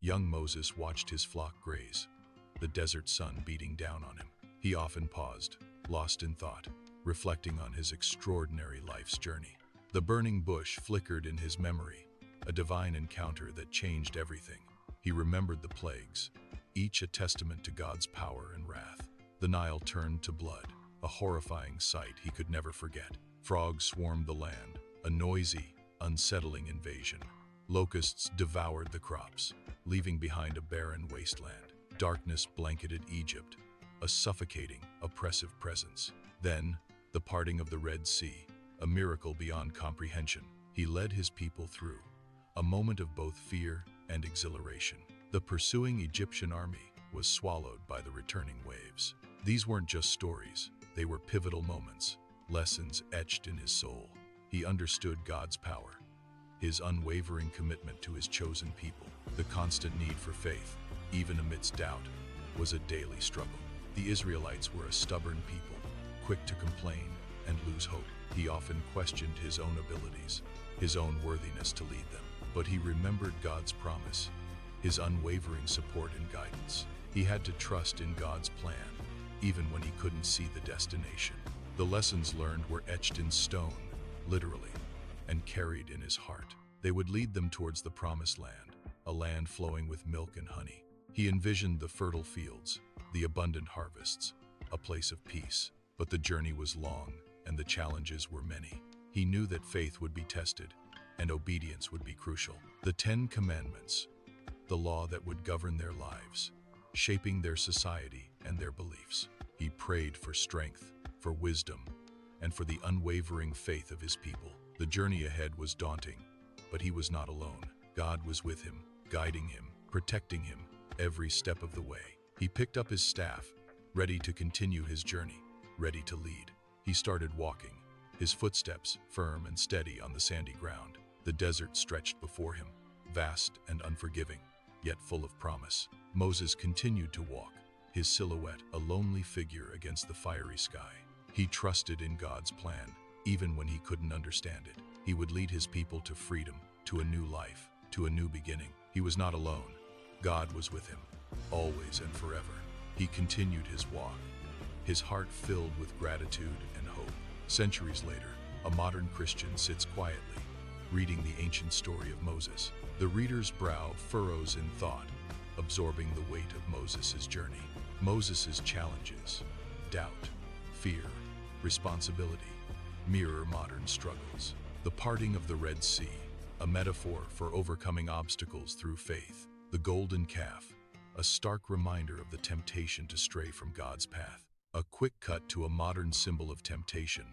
Young Moses watched his flock graze, the desert sun beating down on him. He often paused, lost in thought, reflecting on his extraordinary life's journey. The burning bush flickered in his memory, a divine encounter that changed everything. He remembered the plagues, each a testament to God's power and wrath. The Nile turned to blood, a horrifying sight he could never forget. Frogs swarmed the land, a noisy, unsettling invasion. Locusts devoured the crops, leaving behind a barren wasteland. Darkness blanketed Egypt, a suffocating, oppressive presence. Then, the parting of the Red Sea, a miracle beyond comprehension. He led his people through, a moment of both fear and exhilaration. The pursuing Egyptian army was swallowed by the returning waves. These weren't just stories, they were pivotal moments, lessons etched in his soul. He understood God's power, his unwavering commitment to his chosen people. The constant need for faith, even amidst doubt, was a daily struggle. The Israelites were a stubborn people, quick to complain and lose hope. He often questioned his own abilities, his own worthiness to lead them. But he remembered God's promise, his unwavering support and guidance. He had to trust in God's plan, even when he couldn't see the destination. The lessons learned were etched in stone, literally, and carried in his heart. They would lead them towards the promised land, a land flowing with milk and honey. He envisioned the fertile fields, the abundant harvests, a place of peace. But the journey was long, and the challenges were many. He knew that faith would be tested, and obedience would be crucial. The 10 Commandments, the law that would govern their lives, shaping their society and their beliefs. He prayed for strength, for wisdom, and for the unwavering faith of his people. The journey ahead was daunting, but he was not alone. God was with him, guiding him, protecting him every step of the way. He picked up his staff, ready to continue his journey, ready to lead. He started walking, his footsteps firm and steady on the sandy ground. The desert stretched before him, vast and unforgiving, yet full of promise. Moses continued to walk, his silhouette a lonely figure against the fiery sky. He trusted in God's plan, even when he couldn't understand it. He would lead his people to freedom, to a new life, to a new beginning. He was not alone. God was with him, always and forever. He continued his walk, his heart filled with gratitude and hope. Centuries later, a modern Christian sits quietly, reading the ancient story of Moses. The reader's brow furrows in thought, absorbing the weight of Moses' journey. Moses' challenges, doubt, fear, responsibility, mirror modern struggles. The parting of the Red Sea, a metaphor for overcoming obstacles through faith. The golden calf, a stark reminder of the temptation to stray from God's path. A quick cut to a modern symbol of temptation,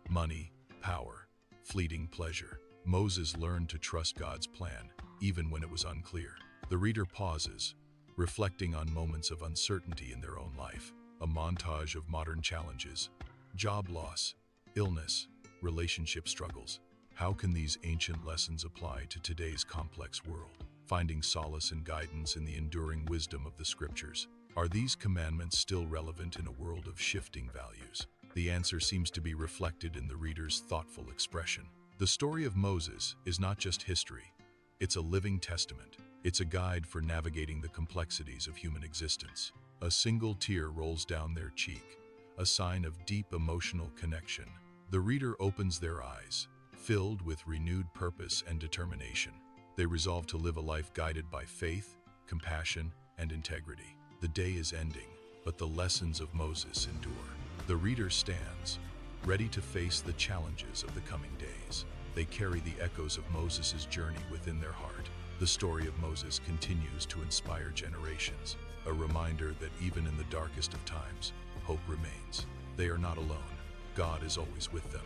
money, power, fleeting pleasure. Moses learned to trust God's plan, even when it was unclear. The reader pauses, reflecting on moments of uncertainty in their own life. A montage of modern challenges, job loss, illness, relationship struggles. How can these ancient lessons apply to today's complex world? Finding solace and guidance in the enduring wisdom of the scriptures. Are these commandments still relevant in a world of shifting values? The answer seems to be reflected in the reader's thoughtful expression. The story of Moses is not just history, it's a living testament. It's a guide for navigating the complexities of human existence. A single tear rolls down their cheek, a sign of deep emotional connection. The reader opens their eyes, filled with renewed purpose and determination. They resolve to live a life guided by faith, compassion, and integrity. The day is ending, but the lessons of Moses endure. The reader stands, ready to face the challenges of the coming days. They carry the echoes of Moses' journey within their heart. The story of Moses continues to inspire generations, a reminder that even in the darkest of times, hope remains. They are not alone. God is always with them,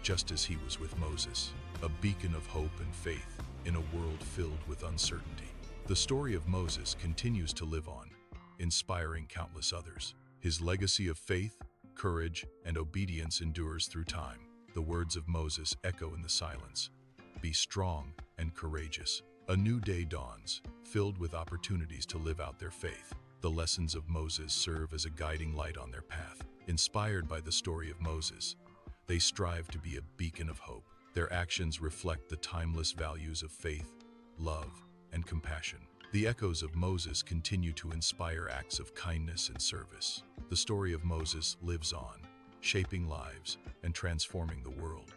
just as he was with Moses, a beacon of hope and faith in a world filled with uncertainty. The story of Moses continues to live on, inspiring countless others. His legacy of faith, courage, and obedience endures through time. The words of Moses echo in the silence. Be strong and courageous. A new day dawns, filled with opportunities to live out their faith. The lessons of Moses serve as a guiding light on their path. Inspired by the story of Moses, they strive to be a beacon of hope. Their actions reflect the timeless values of faith, love, and compassion. The echoes of Moses continue to inspire acts of kindness and service. The story of Moses lives on, shaping lives and transforming the world.